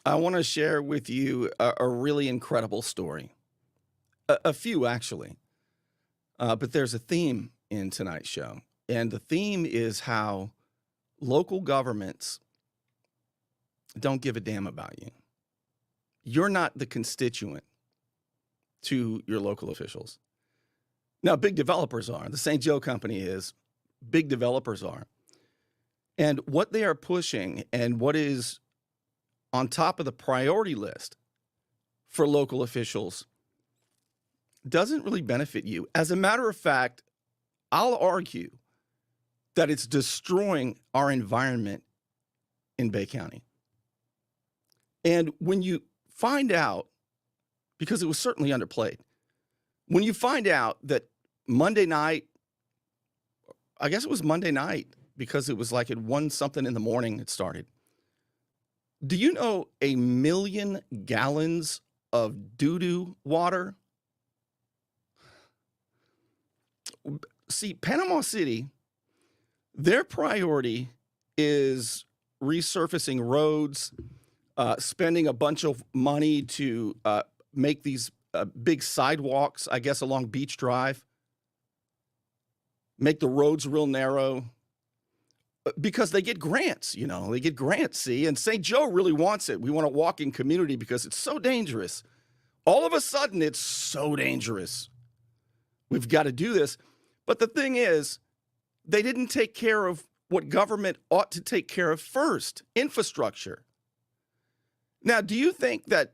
I want to share with you a really incredible story. A few, actually. But there's a theme in tonight's show. And the theme is how local governments don't give a damn about you. You're not the constituent to your local officials. Now, big developers are. The St. Joe Company is. Big developers are. And what they are pushing and what is on top of the priority list for local officials doesn't really benefit you. As a matter of fact, I'll argue that it's destroying our environment in Bay County. And when you find out, because it was certainly underplayed, when you find out that Monday night, I guess it was Monday night, because it was like at 1 something in the morning it started. Do you know 1 million gallons of doo-doo water? See, Panama City, their priority is resurfacing roads, spending a bunch of money to make these big sidewalks, I guess, along Beach Drive, make the roads real narrow, because they get grants, they get grants, see, and St. Joe really wants it. We want a walking community because it's so dangerous. All of a sudden, it's so dangerous. We've got to do this. But the thing is, they didn't take care of what government ought to take care of first, infrastructure. Now, do you think that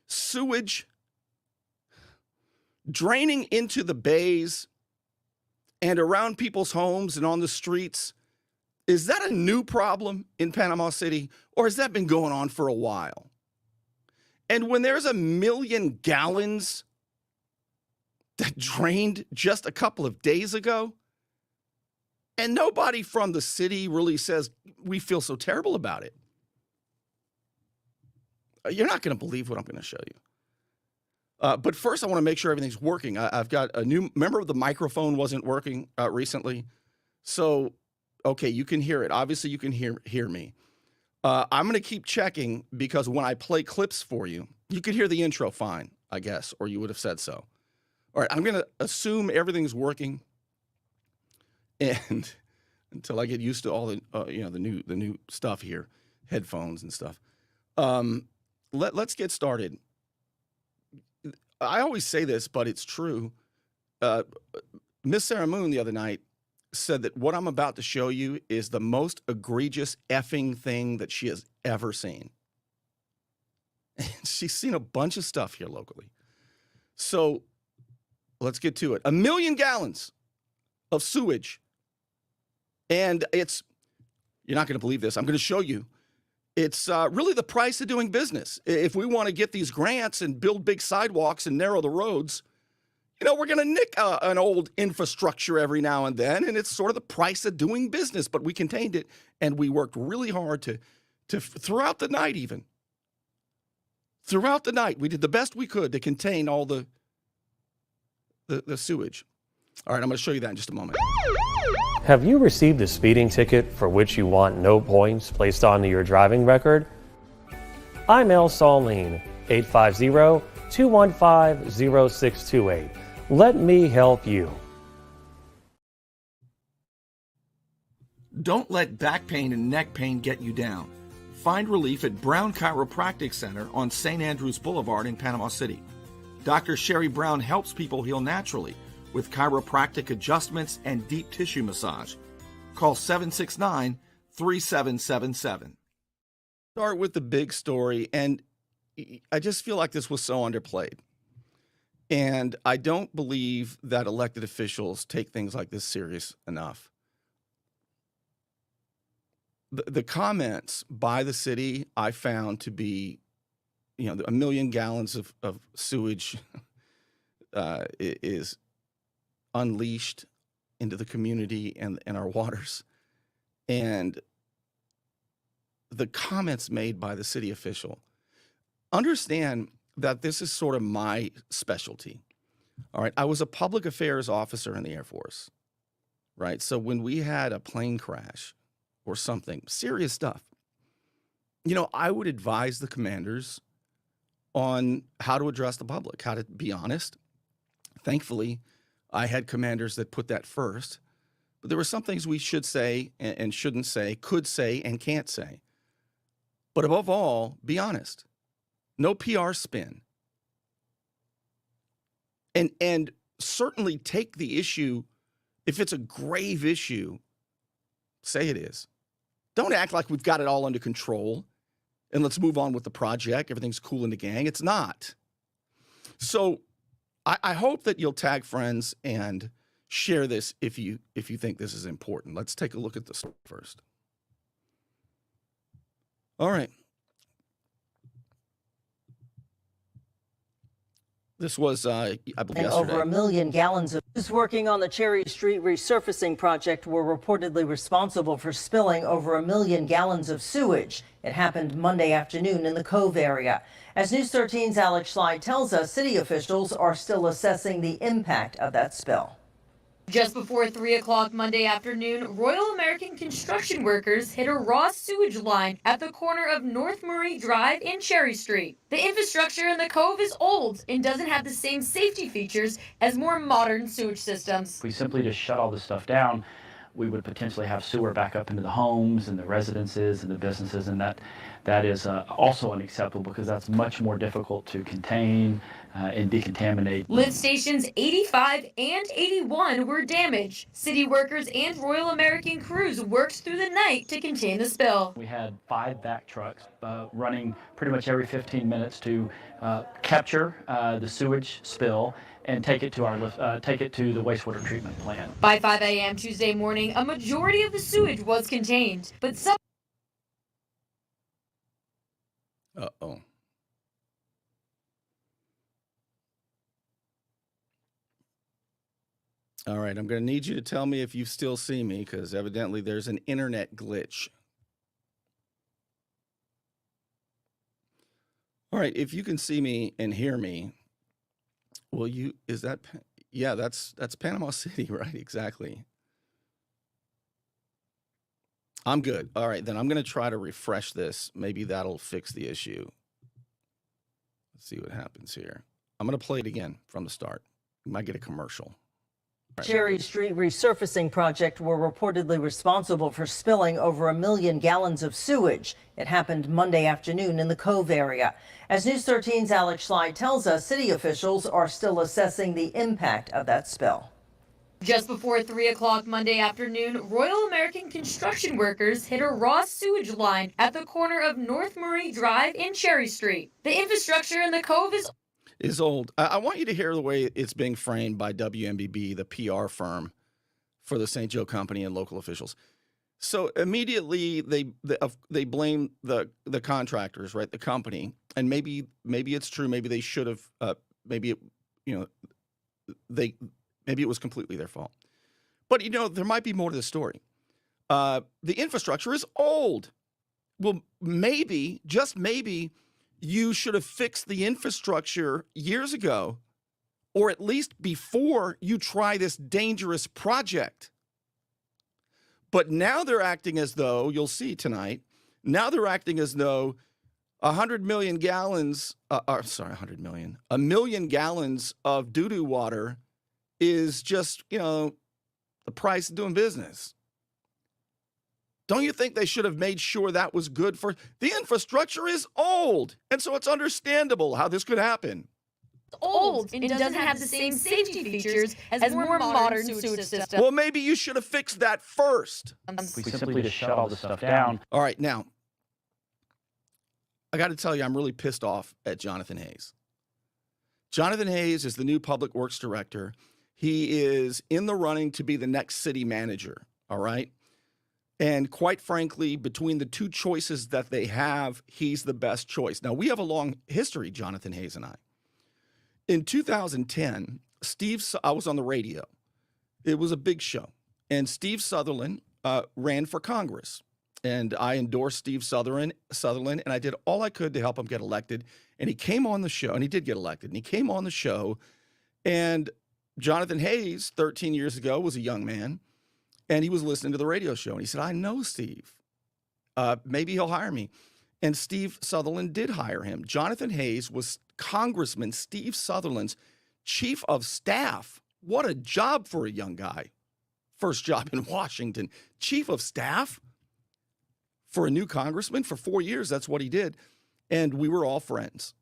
sewage draining into the bays and around people's homes and on the streets, is that a new problem in Panama City, or has that been going on for a while? And when there's 1 million gallons that drained just a couple of days ago, and nobody from the city really says, we feel so terrible about it. You're not going to believe what I'm going to show you. But first, I want to make sure everything's working. I've got a new, remember the microphone wasn't working recently? So, okay, you can hear it. Obviously, you can hear me. I'm going to keep checking because when I play clips for you, you could hear the intro fine, I guess, or you would have said so. All right, I'm going to assume everything's working, and until I get used to all the the new stuff here, headphones and stuff. Let's get started. I always say this, but it's true. Miss Sarah Moon the other night said that what I'm about to show you is the most egregious effing thing that she has ever seen. And she's seen a bunch of stuff here locally. So let's get to it. 1 million gallons of sewage. And you're not going to believe this. I'm going to show you. It's really the price of doing business. If we want to get these grants and build big sidewalks and narrow the roads, we're going to nick an old infrastructure every now and then, and it's sort of the price of doing business. But we contained it, and we worked really hard to throughout the night even. Throughout the night, we did the best we could to contain all the sewage. All right, I'm going to show you that in just a moment. Have you received a speeding ticket for which you want no points placed onto your driving record? I'm El Saline, 850-215-0628. Let me help you. Don't let back pain and neck pain get you down. Find relief at Brown Chiropractic Center on St. Andrews Boulevard in Panama City. Dr. Sherry Brown helps people heal naturally with chiropractic adjustments and deep tissue massage. Call 769-3777. Start with the big story, and I just feel like this was so underplayed. And I don't believe that elected officials take things like this serious enough. The comments by the city I found to be, 1 million gallons of sewage is unleashed into the community and our waters. And the comments made by the city official, understand that this is sort of my specialty. All right. I was a public affairs officer in the Air Force, right? So when we had a plane crash or something, serious stuff, I would advise the commanders on how to address the public, how to be honest. Thankfully, I had commanders that put that first. But there were some things we should say and shouldn't say, could say and can't say. But above all, be honest. No PR spin. And certainly take the issue, if it's a grave issue, say it is. Don't act like we've got it all under control and let's move on with the project. Everything's cool in the gang. It's not. So I hope that you'll tag friends and share this if you think this is important. Let's take a look at the story first. All right. This was, I believe, yesterday. Over 1 million gallons of those working on the Cherry Street resurfacing project were reportedly responsible for spilling over 1 million gallons of sewage. It happened Monday afternoon in the Cove area. As News 13's Alex Schley tells us, city officials are still assessing the impact of that spill. Just before 3 o'clock Monday afternoon, Royal American construction workers hit a raw sewage line at the corner of North Murray Drive and Cherry Street. The infrastructure in the Cove is old and doesn't have the same safety features as more modern sewage systems. If we simply just shut all this stuff down, we would potentially have sewer back up into the homes and the residences and the businesses, and that is also unacceptable because that's much more difficult to contain and decontaminate. Lift stations 85 and 81 were damaged. City workers and Royal American crews worked through the night to contain the spill. We had 5 back trucks running pretty much every 15 minutes to capture the sewage spill and take it to the wastewater treatment plant. By 5 a.m. Tuesday morning, a majority of the sewage was contained, but some. Uh-oh. All right, I'm going to need you to tell me if you still see me, because evidently there's an internet glitch. All right, if you can see me and hear me, yeah, that's Panama City, right? Exactly. I'm good. All right, then I'm going to try to refresh this. Maybe that'll fix the issue. Let's see what happens here. I'm going to play it again from the start. You might get a commercial. Cherry Street resurfacing project were reportedly responsible for spilling over 1 million gallons of sewage. It happened Monday afternoon in the Cove area. As News 13's Alex Schley tells us, city officials are still assessing the impact of that spill. Just before 3 o'clock Monday afternoon, Royal American construction workers hit a raw sewage line at the corner of North Murray Drive and Cherry Street. The infrastructure in the Cove is old. I want you to hear the way it's being framed by WMBB, the PR firm for the St. Joe Company and local officials. So immediately they blame the contractors, right? The company, and maybe it's true. Maybe they should have. Maybe it was completely their fault. But there might be more to the story. The infrastructure is old. Well, maybe, just maybe, you should have fixed the infrastructure years ago, or at least before you try this dangerous project. But now they're acting as though, you'll see tonight, now they're acting as though 100 million gallons, 1 million gallons of doo-doo water is just, the price of doing business. Don't you think they should have made sure that was good for the infrastructure is old, and so it's understandable how this could happen. Old and doesn't have the same safety features as more modern sewage systems. Well, maybe you should have fixed that first. We simply just shut all this stuff down. All right, now, I got to tell you, I'm really pissed off at Jonathan Hayes. Jonathan Hayes is the new public works director. He is in the running to be the next city manager, all right? And quite frankly, between the two choices that they have, he's the best choice. Now, we have a long history, Jonathan Hayes and I. In 2010, I was on the radio. It was a big show. And Steve Sutherland ran for Congress. And I endorsed Steve Sutherland, and I did all I could to help him get elected. And he came on the show, and he did get elected. And he came on the show, and Jonathan Hayes, 13 years ago, was a young man. And he was listening to the radio show, and he said, I know Steve. Maybe he'll hire me. And Steve Sutherland did hire him. Jonathan Hayes was Congressman Steve Sutherland's chief of staff. What a job for a young guy. First job in Washington. Chief of staff for a new congressman for 4 years. That's what he did. And we were all friends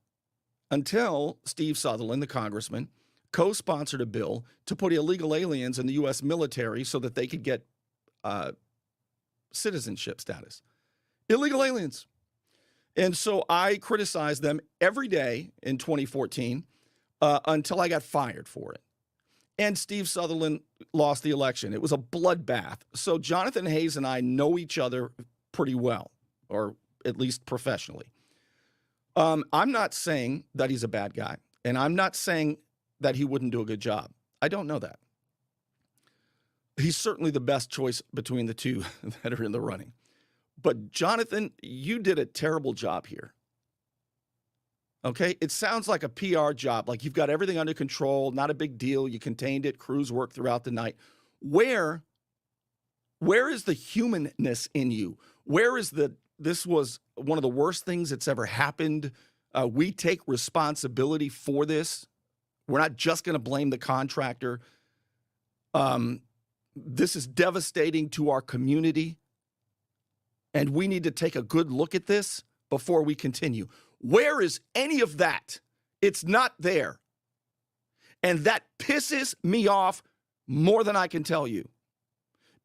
until Steve Sutherland, the congressman, co-sponsored a bill to put illegal aliens in the U.S. military so that they could get citizenship status. Illegal aliens. And so I criticized them every day in 2014 until I got fired for it. And Steve Sutherland lost the election. It was a bloodbath. So Jonathan Hayes and I know each other pretty well, or at least professionally. I'm not saying that he's a bad guy, and I'm not saying that he wouldn't do a good job. I don't know that. He's certainly the best choice between the two that are in the running. But Jonathan, you did a terrible job here. Okay? It sounds like a PR job, like you've got everything under control, not a big deal, you contained it, crews worked throughout the night. Where is the humanness in you? Where is this was one of the worst things that's ever happened. We take responsibility for this. We're not just going to blame the contractor. This is devastating to our community. And we need to take a good look at this before we continue. Where is any of that? It's not there. And that pisses me off more than I can tell you.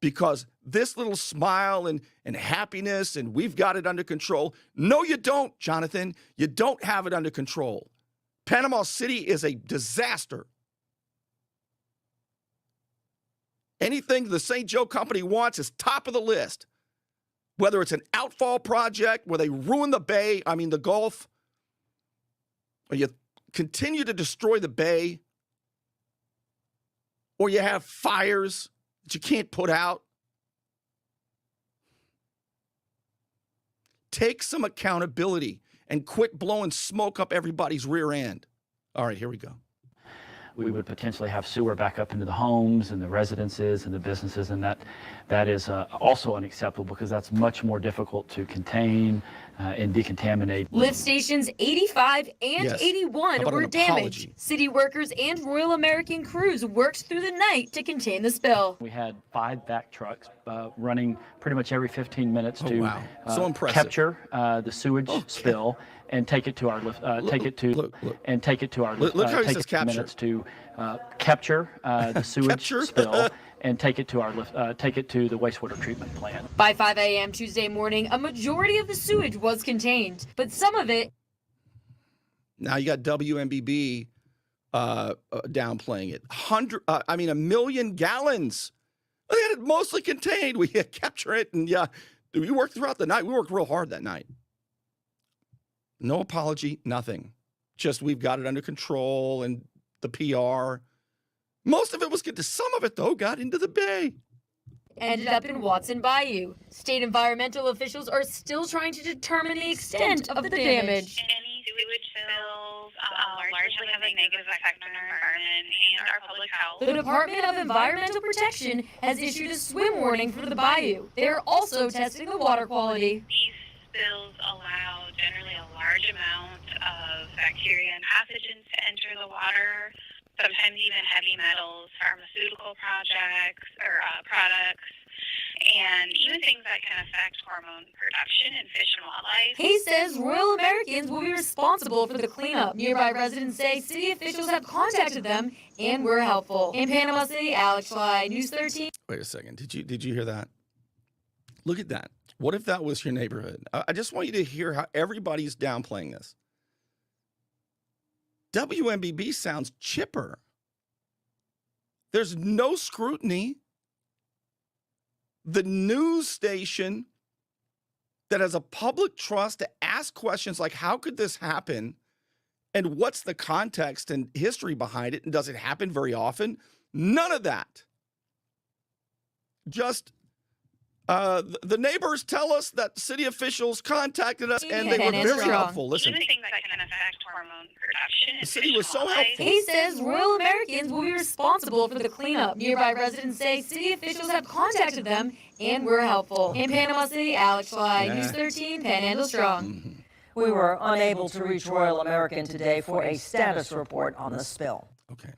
Because this little smile and happiness and we've got it under control. No, you don't, Jonathan. You don't have it under control. Panama City is a disaster. Anything the St. Joe Company wants is top of the list. Whether it's an outfall project where they ruin the bay, the Gulf, or you continue to destroy the bay, or you have fires that you can't put out. Take some accountability and quit blowing smoke up everybody's rear end. All right, here we go. We would potentially have sewer back up into the homes and the residences and the businesses, and that is also unacceptable because that's much more difficult to contain and decontaminate. Lift stations 85 and Yes. 81 How about were an damaged. apology? City workers and Royal American crews worked through the night to contain the spill. We had 5 back trucks running pretty much every 15 minutes to wow. So impressive. capture the sewage spill and take it to our lift. Take it to our Look how he take says it capture. minutes to capture the sewage Capture? spill and take it to our lift. Take it to the wastewater treatment plant. By 5 a.m. Tuesday morning, a majority of the sewage was contained, but some of it. Now you got WMBB downplaying it. A million gallons. They had it mostly contained. We had capture it, and we worked throughout the night. We worked real hard that night. No apology, nothing. Just we've got it under control and the PR. Most of it was good. Some of it, though, got into the bay. Ended up in Watson Bayou. State environmental officials are still trying to determine the extent of the damage. Any sewage spills largely have a negative effect on our environment and our public health. The Department of Environmental Protection has issued a swim warning for the bayou. They are also testing the water quality. These spills allow generally a large amount of bacteria and pathogens to enter the water, sometimes even heavy metals, pharmaceutical products, and even things that can affect hormone production in fish and wildlife. Hayes says Royal Americans will be responsible for the cleanup. Nearby residents say city officials have contacted them and were helpful. In Panama City, Alex Fly, News 13. Wait a second. Did you hear that? Look at that. What if that was your neighborhood? I just want you to hear how everybody's downplaying this. WMBB sounds chipper. There's no scrutiny. The news station that has a public trust to ask questions like, how could this happen? And what's the context and history behind it? And does it happen very often? None of that. Just The neighbors tell us that city officials contacted us and they were And it's very strong. helpful. Listen, Even things that can affect hormone production. the city was so helpful. He says Royal Americans will be responsible for the cleanup. Nearby residents say city officials have contacted them and were helpful. In Panama City, Alex Fly, Yeah. News 13, Panhandle Strong. Mm-hmm. We were unable to reach Royal American today for a status report on the spill. Okay.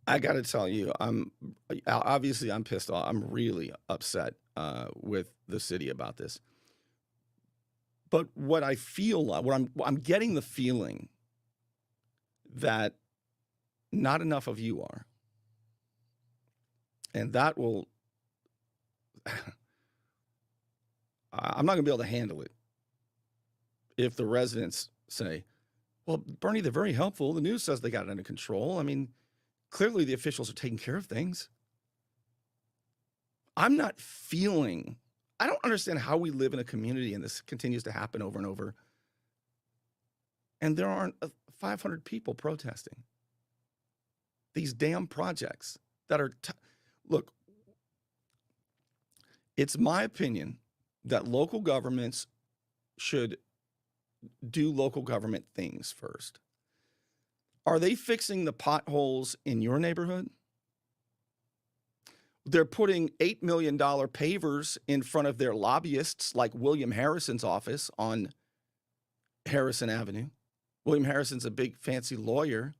I got to tell you, I'm pissed off. I'm really upset with the city about this. But what I feel like, I'm getting the feeling that not enough of you are, and that will. I'm not going to be able to handle it if the residents say, "Well, Bernie, they're very helpful. The news says they got it under control." I mean, clearly the officials are taking care of things. I'm not feeling, I don't understand how we live in a community and this continues to happen over and over. And there aren't 500 people protesting these damn projects that are, look, it's my opinion that local governments should do local government things first. Are they fixing the potholes in your neighborhood? They're putting $8 million pavers in front of their lobbyists like William Harrison's office on Harrison Avenue. William Harrison's a big fancy lawyer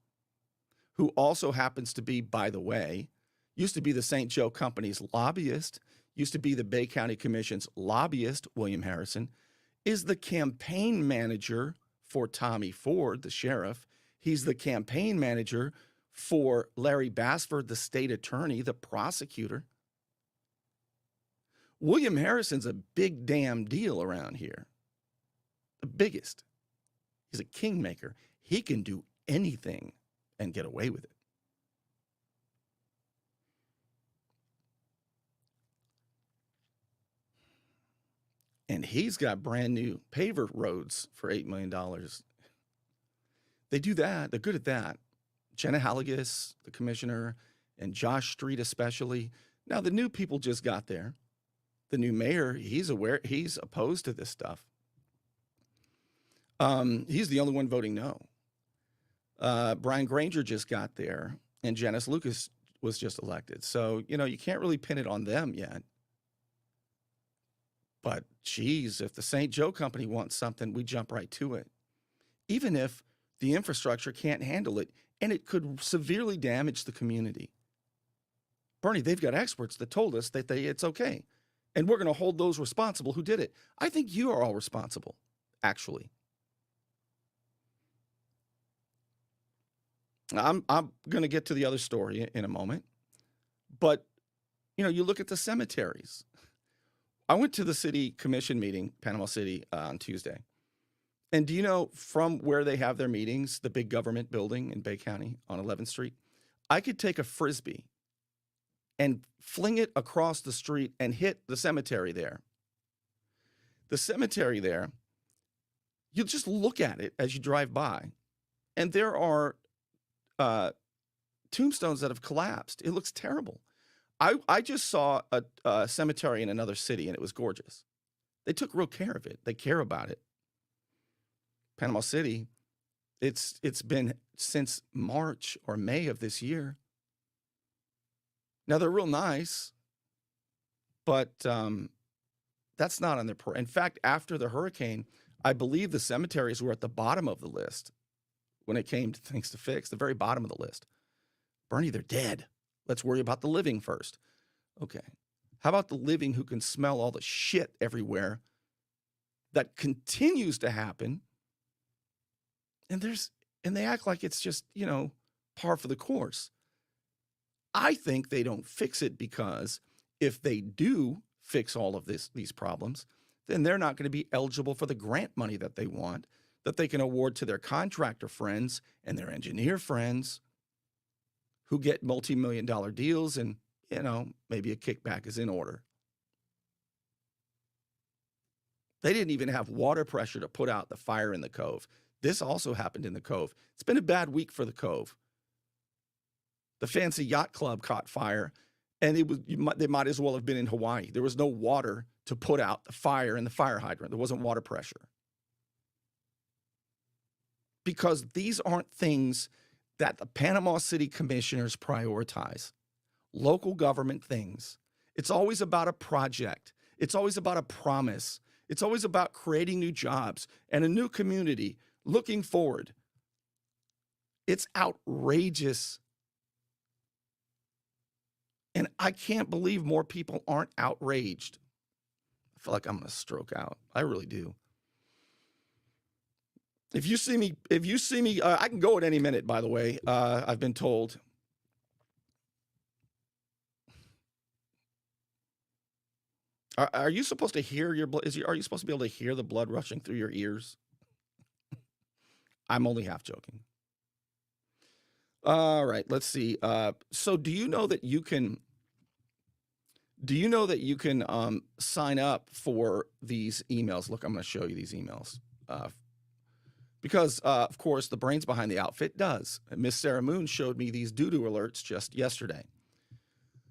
who also happens to be, by the way, used to be the St. Joe Company's lobbyist, used to be the Bay County Commission's lobbyist. William Harrison is the campaign manager for Tommy Ford, the sheriff. He's the campaign manager for Larry Bassford, the state attorney, the prosecutor. William Harrison's a big damn deal around here. The biggest. He's a kingmaker. He can do anything and get away with it. And he's got brand new paver roads for $8 million. They do that. They're good at that. Jenna Halligus, the commissioner, and Josh Street especially. Now, the new people just got there. The new mayor, he's opposed to this stuff. He's the only one voting no. Brian Granger just got there, and Janice Lucas was just elected. So, you can't really pin it on them yet. But, geez, if the St. Joe Company wants something, we jump right to it. Even if the infrastructure can't handle it, and it could severely damage the community. Bernie, they've got experts that told us that it's okay. And we're going to hold those responsible who did it. I think you are all responsible, actually. I'm going to get to the other story in a moment. But, you look at the cemeteries. I went to the city commission meeting, Panama City, on Tuesday. And do you know from where they have their meetings, the big government building in Bay County on 11th Street, I could take a Frisbee and fling it across the street and hit the cemetery there. The cemetery there, you just look at it as you drive by, and there are tombstones that have collapsed. It looks terrible. I just saw a cemetery in another city, and it was gorgeous. They took real care of it. They care about it. Panama City, it's been since March or May of this year. Now, they're real nice, but that's not on their in fact, after the hurricane, I believe the cemeteries were at the bottom of the list when it came to things to fix, the very bottom of the list. Bernie, they're dead. Let's worry about the living first. Okay. How about the living who can smell all the shit everywhere that continues to happen? And they act like it's just, par for the course. I think they don't fix it because if they do fix all of these problems, then they're not going to be eligible for the grant money that they want, that they can award to their contractor friends and their engineer friends who get multi-million-dollar deals and, maybe a kickback is in order. They didn't even have water pressure to put out the fire in the cove. This also happened in the Cove. It's been a bad week for the Cove. The fancy Yacht Club caught fire, and they might as well have been in Hawaii. There was no water to put out the fire in the fire hydrant. There wasn't water pressure. Because these aren't things that the Panama City commissioners prioritize. Local government things. It's always about a project. It's always about a promise. It's always about creating new jobs and a new community looking forward. It's outrageous. And I can't believe more people aren't outraged. I feel like I'm going to stroke out. I really do. If you see me, I can go at any minute, by the way. I've been told. Are you supposed to hear your blood? Are you supposed to be able to hear the blood rushing through your ears? I'm only half joking. All right, let's see. So do you know that you can sign up for these emails? Look, I'm going to show you these emails. Because, of course, the brains behind the outfit does. Miss Sarah Moon showed me these doo-doo alerts just yesterday.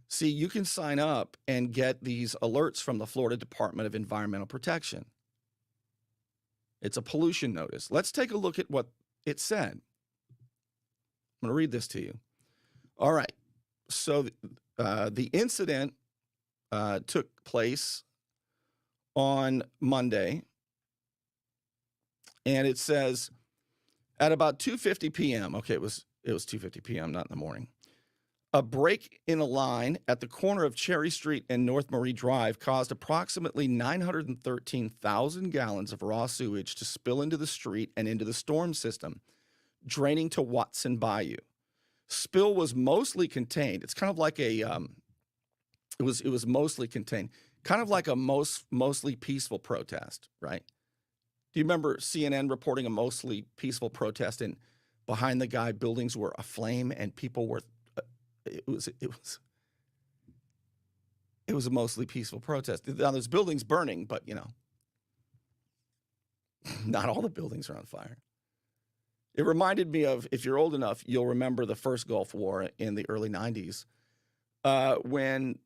See, you can sign up and get these alerts from the Florida Department of Environmental Protection. It's a pollution notice. Let's take a look at what it said. I'm going to read this to you. All right. So the incident took place on Monday. And it says at about 2:50 p.m. Okay, it was 2:50 p.m., not in the morning. A break in a line at the corner of Cherry Street and North Marie Drive caused approximately 913,000 gallons of raw sewage to spill into the street and into the storm system, draining to Watson Bayou. Spill was mostly contained. It's kind of like a it was mostly contained, kind of like a mostly peaceful protest, right? Do you remember CNN reporting a mostly peaceful protest, and behind the guy buildings were aflame and people were it was a mostly peaceful protest. Now there's buildings burning, but not all the buildings are on fire. It reminded me of, if you're old enough, you'll remember the first Gulf War in the early 90s, when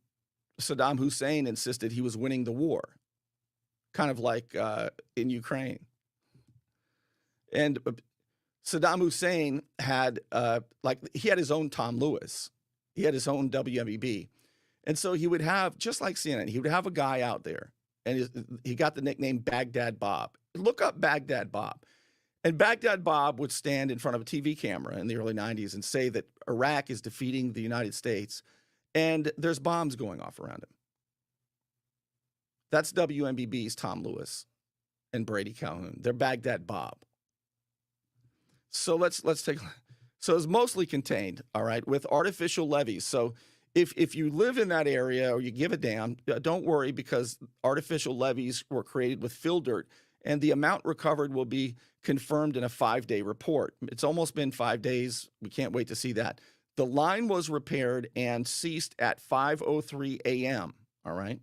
Saddam Hussein insisted he was winning the war, kind of like in Ukraine. And Saddam Hussein had he had his own Tom Lewis. He had his own WMEB. And so he would have, just like CNN, he would have a guy out there, and he got the nickname Baghdad Bob. Look up Baghdad Bob. And Baghdad Bob would stand in front of a TV camera in the early 90s and say that Iraq is defeating the United States, and there's bombs going off around him. That's WMBB's Tom Lewis and Brady Calhoun. They're Baghdad Bob. So let's take. So it's mostly contained, all right, with artificial levees. So if you live in that area or you give a damn, don't worry, because artificial levees were created with fill dirt, and the amount recovered will be confirmed in a 5-day report. It's almost been 5 days. We can't wait to see that. The line was repaired and ceased at 5:03 a.m., all right?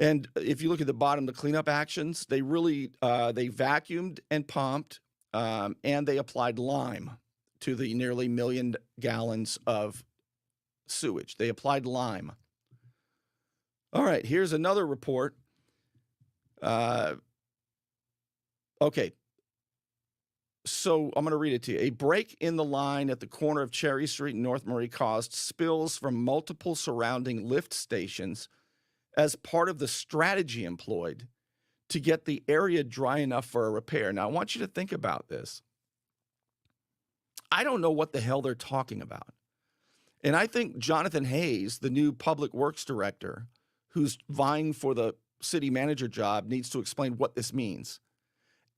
And if you look at the bottom, the cleanup actions, they really, they vacuumed and pumped, and they applied lime to the nearly 1 million gallons of sewage. They applied lime. All right, here's another report. Okay. So I'm going to read it to you. A break in the line at the corner of Cherry Street and North Marie caused spills from multiple surrounding lift stations as part of the strategy employed to get the area dry enough for a repair. Now, I want you to think about this. I don't know what the hell they're talking about. And I think Jonathan Hayes, the new public works director, who's vying for the city manager job, needs to explain what this means.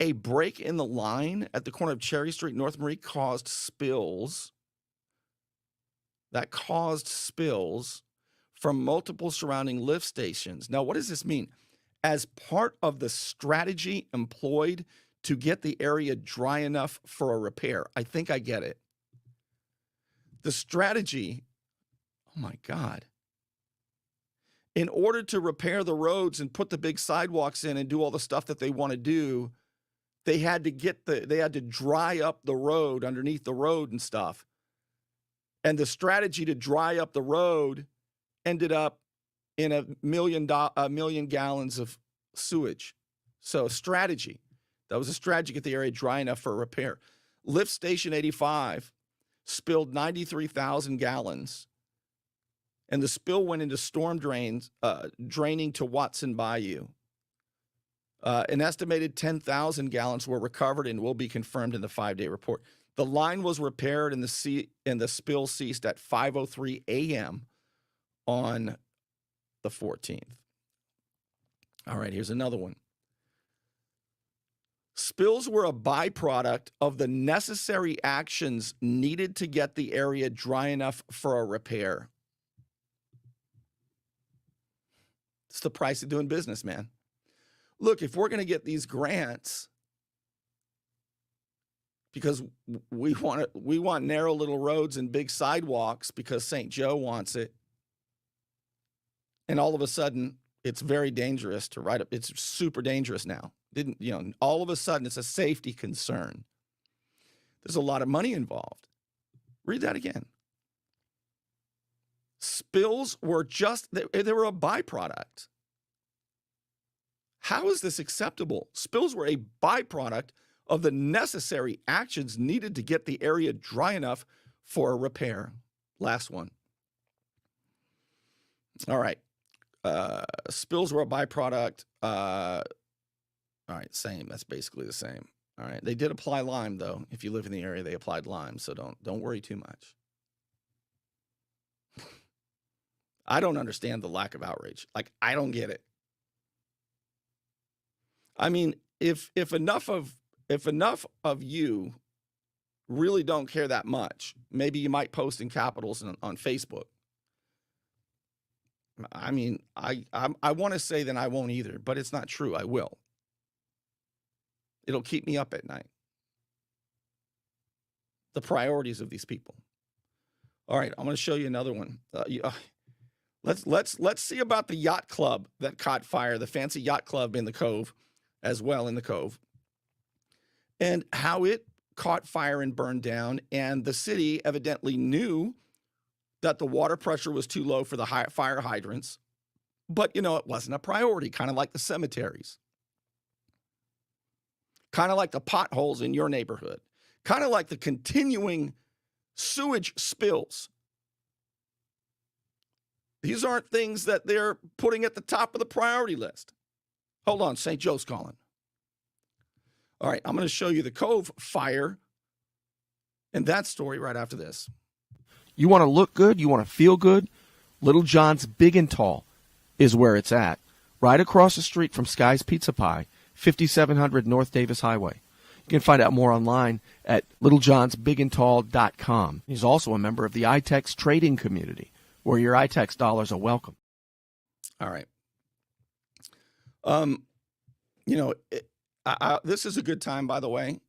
A break in the line at the corner of Cherry Street, North Marie caused spills. That caused spills from multiple surrounding lift stations. Now, what does this mean? As part of the strategy employed to get the area dry enough for a repair. I think I get it. The strategy, oh my God. In order to repair the roads and put the big sidewalks in and do all the stuff that they want to do, They had to dry up the road underneath the road and stuff. And the strategy to dry up the road ended up in a million gallons of sewage. So strategy. That was a strategy to get the area dry enough for a repair. Lift Station 85 spilled 93,000 gallons, and the spill went into storm drains, draining to Watson Bayou. An estimated 10,000 gallons were recovered and will be confirmed in the 5-day report. The line was repaired and the spill ceased at 5:03 a.m. on the 14th. All right, here's another one. Spills were a byproduct of the necessary actions needed to get the area dry enough for a repair. It's the price of doing business, man. Look, if we're going to get these grants because we want narrow little roads and big sidewalks because St. Joe wants it, and all of a sudden it's very dangerous to ride up. It's super dangerous now. All of a sudden it's a safety concern. There's a lot of money involved. Read that again. Spills were they were a byproduct. How is this acceptable? Spills were a byproduct of the necessary actions needed to get the area dry enough for a repair. Last one. All right. Spills were a byproduct. All right, same. That's basically the same. All right. They did apply lime, though. If you live in the area, they applied lime, so don't worry too much. I don't understand the lack of outrage. Like, I don't get it. I mean, if enough of you really don't care that much, maybe you might post in capitals on Facebook. I mean, I want to say that I won't either, but it's not true. I will. It'll keep me up at night. The priorities of these people. All right, I'm going to show you another one. Let's see about the Yacht Club that caught fire, the fancy Yacht Club in the Cove, as well in the Cove, and how it caught fire and burned down. And the city evidently knew that the water pressure was too low for the fire hydrants, but it wasn't a priority, kind of like the cemeteries. Kind of like the potholes in your neighborhood, kind of like the continuing sewage spills. These aren't things that they're putting at the top of the priority list. Hold on, St. Joe's calling. All right, I'm going to show you the Cove fire and that story right after this. You want to look good? You want to feel good? Little John's Big and Tall is where it's at. Right across the street from Sky's Pizza Pie, 5700 North Davis Highway. You can find out more online at littlejohnsbigandtall.com. He's also a member of the iTex trading community, where your iTex dollars are welcome. All right. This is a good time, by the way,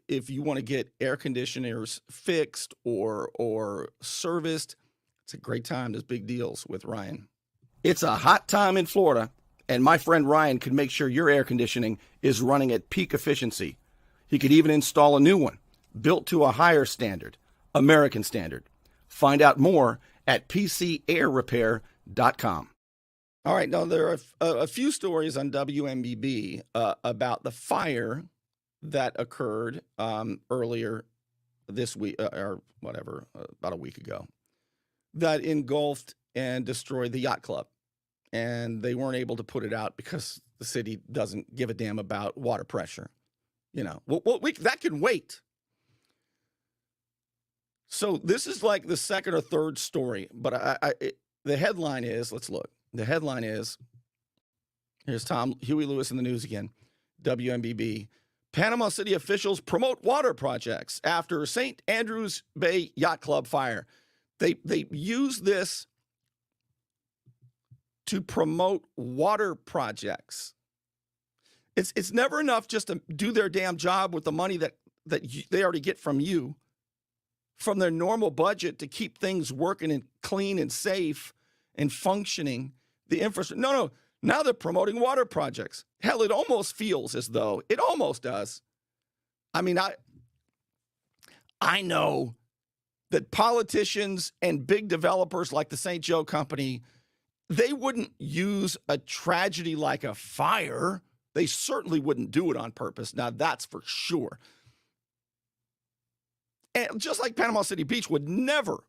if you want to get air conditioners fixed or serviced. It's a great time. There's big deals with Ryan. It's a hot time in Florida, and my friend Ryan can make sure your air conditioning is running at peak efficiency. He could even install a new one, built to a higher standard, American standard. Find out more at pcairrepair.com. All right, now there are a few stories on WMBB about the fire that occurred earlier this week, or whatever, about a week ago, that engulfed and destroyed the Yacht Club. And they weren't able to put it out because the city doesn't give a damn about water pressure. That can wait. So this is like the second or third story, but the headline is, let's look. The headline is, here's Huey Lewis in the news again, WMBB. Panama City officials promote water projects after St. Andrews Bay Yacht Club fire. They use this to promote water projects. It's never enough just to do their damn job with the money that they already get from you, from their normal budget, to keep things working and clean and safe and functioning. The infrastructure. No. Now they're promoting water projects. Hell, it almost feels as though, it almost does, I mean, I know that politicians and big developers like the St. Joe Company, they wouldn't use a tragedy like a fire. They certainly wouldn't do it on purpose. Now, that's for sure. And just like Panama City Beach would never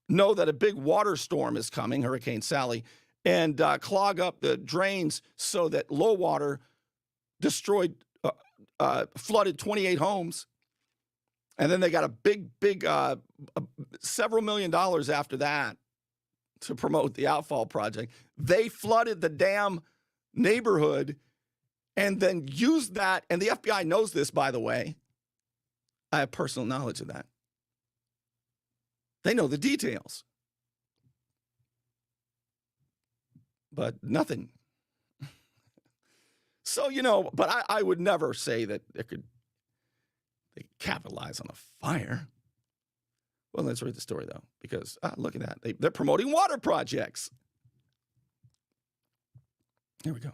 know that a big water storm is coming, Hurricane Sally, and clog up the drains so that low water flooded 28 homes. And then they got a big, several $1 million after that to promote the outfall project. They flooded the damn neighborhood and then used that. And the FBI knows this, by the way. I have personal knowledge of that. They know the details. But nothing. So, but I would never say that they capitalize on a fire. Well, let's read the story, though, because look at that. They're promoting water projects. Here we go.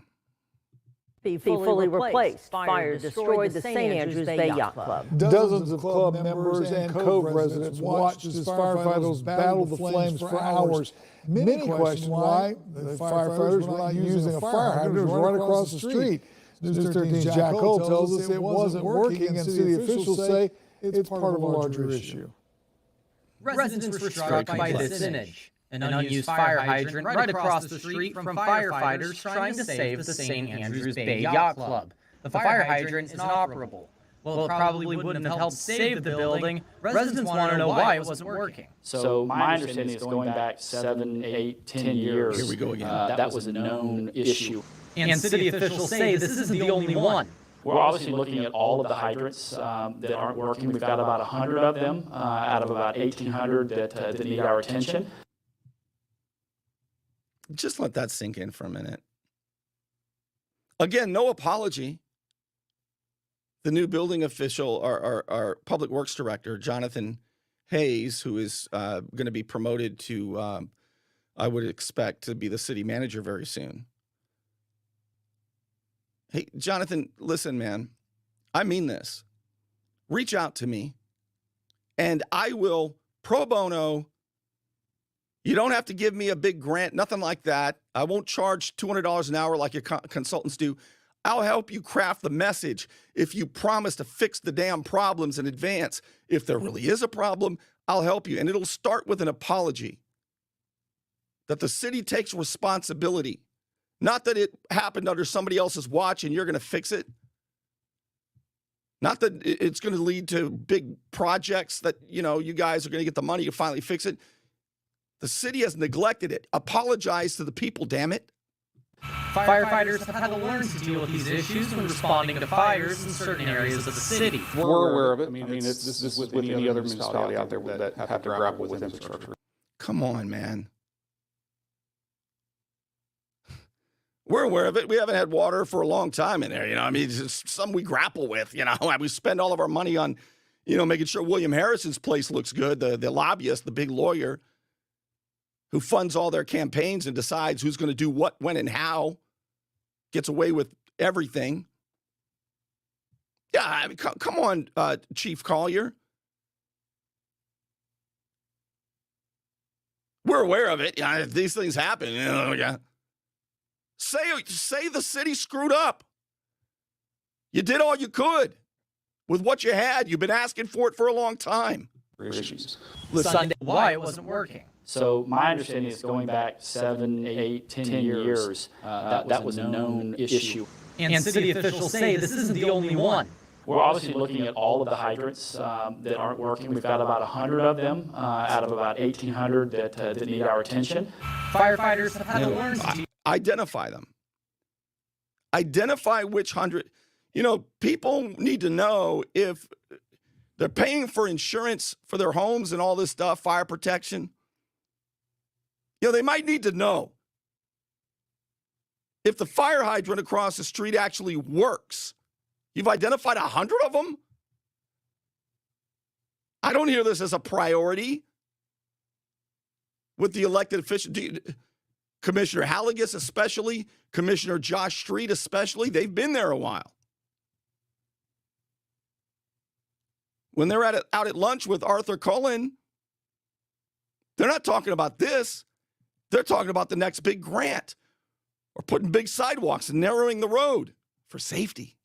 Be fully replaced. Fire destroyed the St. Andrews Bay Yacht Club. Dozens of club members and Cove residents watched as firefighters battled the flames for hours. Many questioned why the firefighters were not using a fire hydrant right across the street. News 13's Jack Cole tells us it wasn't working, and city officials say it's part of a larger issue. Residents were struck by this image. An unused fire hydrant right across the street from firefighters trying to save the St. Andrews Bay Yacht Club. The fire hydrant is inoperable. Well, it probably wouldn't have helped save the building. Residents want to know why it wasn't working. So my understanding is going back 7, 8, 10 years. Here we go again. That was a known issue. And city officials say this isn't the only one. We're obviously looking at all of the hydrants that aren't working. We've got about 100 of them out of about 1,800 that need our attention. Just let that sink in for a minute. Again, no apology. The new building official, our public works director, Jonathan Hayes, who is going to be promoted to, I would expect, to be the city manager very soon. Hey, Jonathan, listen, man, I mean this. Reach out to me, and I will pro bono. You don't have to give me a big grant, nothing like that. I won't charge $200 an hour like your consultants do. I'll help you craft the message if you promise to fix the damn problems in advance. If there really is a problem, I'll help you. And it'll start with an apology that the city takes responsibility. Not that it happened under somebody else's watch and you're going to fix it. Not that it's going to lead to big projects that, you guys are going to get the money to finally fix it. The city has neglected it. Apologize to the people, damn it. Firefighters have had to learn to deal with these issues when responding to fires in certain areas of the city. We're aware of it. I mean, this is with any other municipality out there that have to grapple with infrastructure. Come on, man. We're aware of it. We haven't had water for a long time in there. It's something we grapple with. We spend all of our money on, making sure William Harrison's place looks good. The lobbyist, the big lawyer, who funds all their campaigns and decides who's going to do what, when, and how, gets away with everything. Yeah, come on, Chief Collier. We're aware of it. These things happen. Yeah. Say the city screwed up. You did all you could with what you had. You've been asking for it for a long time. Issues. Sunday, why it wasn't working. So my understanding is going back 7, 8, 10 years, that was a known issue. And city officials say this isn't the only one. We're obviously looking at all of the hydrants that aren't working. We've got about 100 of them out of about 1,800 that need our attention. Firefighters have had to learn to identify them. Identify which 100. People need to know if they're paying for insurance for their homes and all this stuff, fire protection. They might need to know if the fire hydrant across the street actually works. You've identified 100 of them? I don't hear this as a priority with the elected officials. Commissioner Halligus especially, Commissioner Josh Street especially, they've been there a while. when they're out at lunch with Arthur Cullen, they're not talking about this. They're talking about the next big grant or putting big sidewalks and narrowing the road for safety.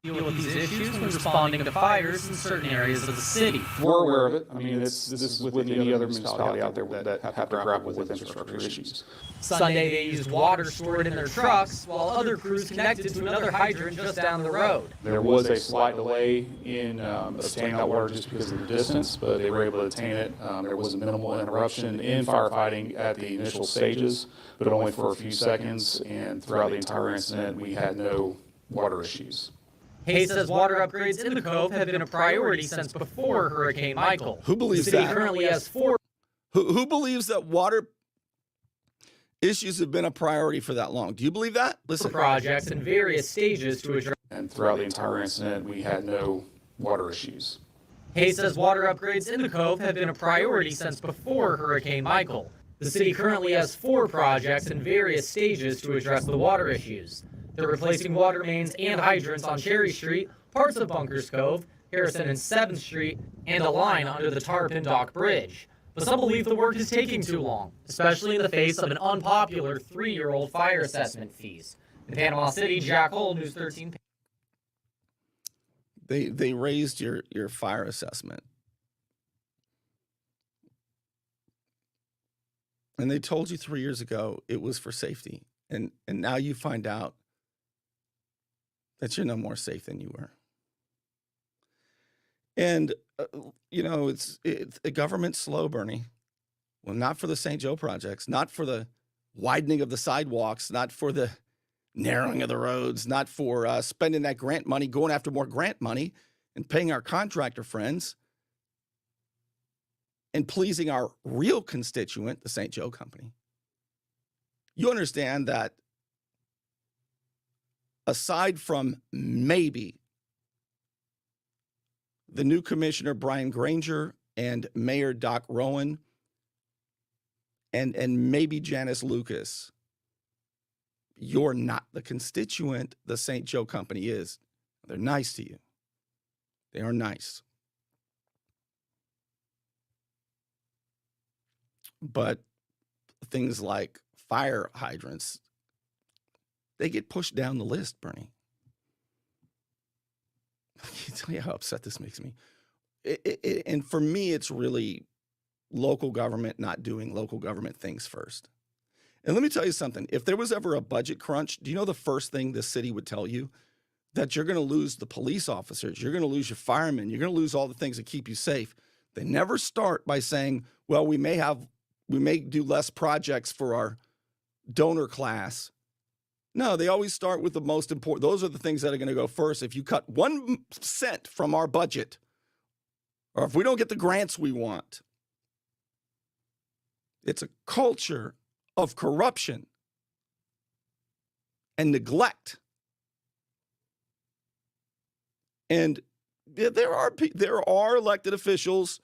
Deal with these issues when responding to fires in certain areas of the city. We're aware of it. I mean, this is with any other municipality out there that have to grapple with infrastructure issues. Sunday, they used water stored in their trucks, while other crews connected to another hydrant just down the road. There was a slight delay in obtaining that water just because of the distance, but they were able to obtain it. There was a minimal interruption in firefighting at the initial stages, but only for a few seconds, and throughout the entire incident, we had no water issues. Hayes says water upgrades in the Cove have been a priority since before Hurricane Michael. Who believes the city that? currently has 4 Who believes that water issues have been a priority for that long? Do you believe that? Listen. projects in various stages to address. And throughout the entire incident, we had no water issues. Hayes says water upgrades in the Cove have been a priority since before Hurricane Michael. The city currently has 4 projects in various stages to address the water issues. They're replacing water mains and hydrants on Cherry Street, parts of Bunkers Cove, Harrison and 7th Street, and a line under the Tarpon Dock Bridge. But some believe the work is taking too long, especially in the face of an unpopular 3-year-old fire assessment fees. In Panama City, Jack Hole, News 13. They raised your fire assessment. And they told you 3 years ago it was for safety. And now you find out that you're no more safe than you were. And, it's a government slow, Bernie. Well, not for the St. Joe projects, not for the widening of the sidewalks, not for the narrowing of the roads, not for spending that grant money, going after more grant money and paying our contractor friends and pleasing our real constituent, the St. Joe Company. You understand that aside from maybe the new commissioner, Brian Granger, and Mayor Doc Rowan, and maybe Janice Lucas, you're not the constituent the St. Joe Company is. They're nice to you. They are nice. But things like fire hydrants, they get pushed down the list, Bernie. I can't tell you how upset this makes me. And for me, it's really local government not doing local government things first. And let me tell you something. If there was ever a budget crunch, do you know the first thing this city would tell you? That you're going to lose the police officers. You're going to lose your firemen. You're going to lose all the things that keep you safe. They never start by saying, well, we may do less projects for our donor class. No, they always start with the most important. Those are the things that are going to go first. If you cut 1 cent from our budget, or if we don't get the grants we want, it's a culture of corruption and neglect. And there are elected officials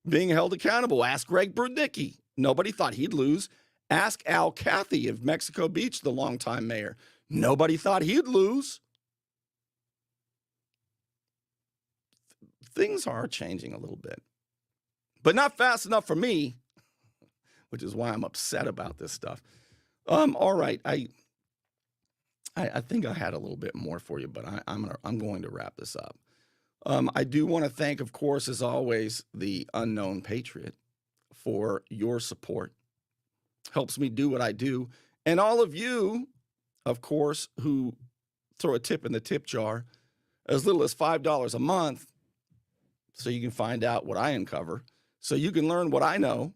being held accountable. Ask Greg Brudnicki. Nobody thought he'd lose. Ask Al Cathy of Mexico Beach, the longtime mayor. Nobody thought he'd lose. Things are changing a little bit, but not fast enough for me, which is why I'm upset about this stuff. All right, I think I had a little bit more for you, but I'm going to wrap this up. I do want to thank, of course, as always, the Unknown Patriot for your support. Helps me do what I do. And all of you, of course, who throw a tip in the tip jar, as little as $5 a month, so you can find out what I uncover, so you can learn what I know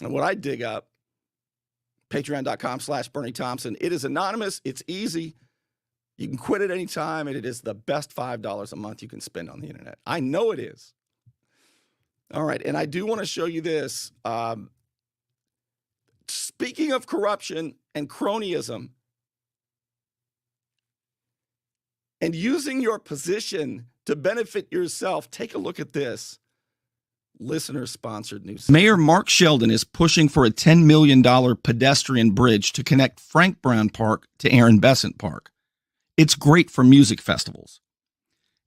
and what I dig up. Patreon.com/Bernie Thompson. It is anonymous. It's easy. You can quit at any time, and it is the best $5 a month you can spend on the internet. I know it is. All right, and I do want to show you this. Speaking of corruption and cronyism, and using your position to benefit yourself, take a look at this. Listener-sponsored news. Mayor Mark Sheldon is pushing for a $10 million pedestrian bridge to connect Frank Brown Park to Aaron Besant Park. It's great for music festivals.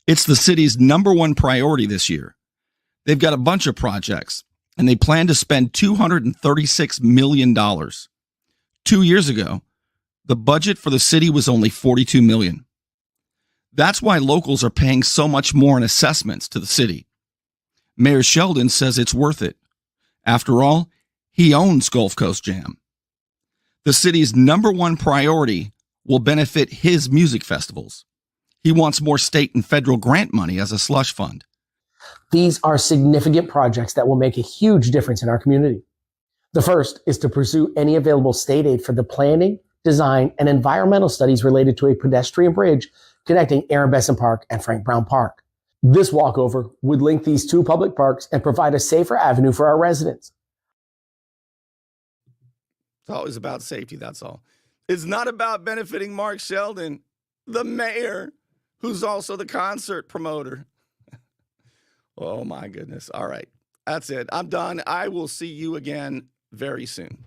It's the city's #1 priority this year, They've got a bunch of projects, and they plan to spend $236 million. 2 years ago, the budget for the city was only $42 million. That's why locals are paying so much more in assessments to the city. Mayor Sheldon says it's worth it. After all, he owns Gulf Coast Jam. The city's number one priority will benefit his music festivals. He wants more state and federal grant money as a slush fund. These are significant projects that will make a huge difference in our community. The first is to pursue any available state aid for the planning, design, and environmental studies related to a pedestrian bridge connecting Aaron Besson Park and Frank Brown Park. This walkover would link these two public parks and provide a safer avenue for our residents. It's always about safety, that's all. It's not about benefiting Mark Sheldon, the mayor, who's also the concert promoter. Oh, my goodness. All right. That's it. I'm done. I will see you again very soon.